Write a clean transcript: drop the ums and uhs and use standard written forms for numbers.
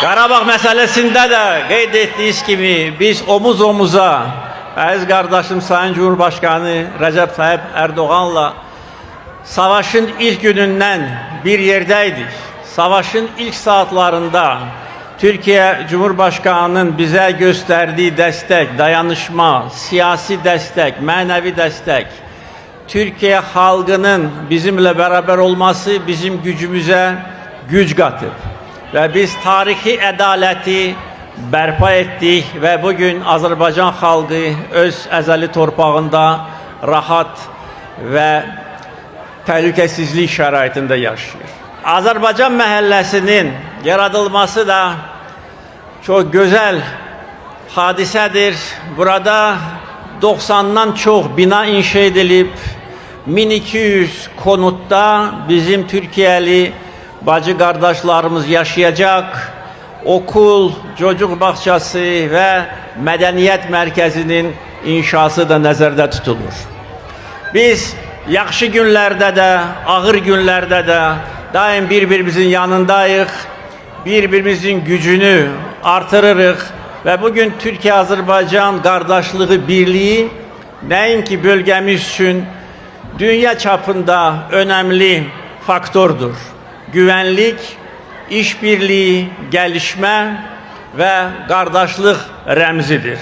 Qarabağ məsələsində də qeyd etdiyiniz kimi biz omuz omuza əziz qardaşım Sayın Cumhurbaşkanı Recep Tayyip Erdoğan'la savaşın ilk günündən bir yerdəydik. Savaşın ilk saatlarında Türkiye Cumhurbaşkanı'nın bize gösterdiği destek, dayanışma, siyasi destek, manevi destek, Türkiye halkının bizimle beraber olması bizim gücümüze güç katıp ve biz tarihi adaleti bərpa ettik ve bugün Azerbaycan halkı öz əzəli torpağında rahat ve təhlükəsizlik şəraitində yaşayır. Azerbaycan məhəlləsinin yaradılması da çok güzel hadisedir. Burada 90'dan çok bina inşa edilip 1200 konutta bizim Türkiye'li bacı kardeşlerimiz yaşayacak. Okul, çocuk bahçesi ve medeniyet merkezinin inşası da nəzərdə tutulur. Biz yaxşı günlerde de, ağır günlerde de daim birbirimizin yanındayıq. Birbirimizin gücünü artırırıq ve bugün Türkiye-Azerbaycan kardeşliği birliği nəinki bölgemiz için dünya çapında önemli faktordur. Güvenlik, işbirliği, gelişme ve kardeşlik rəmzidir.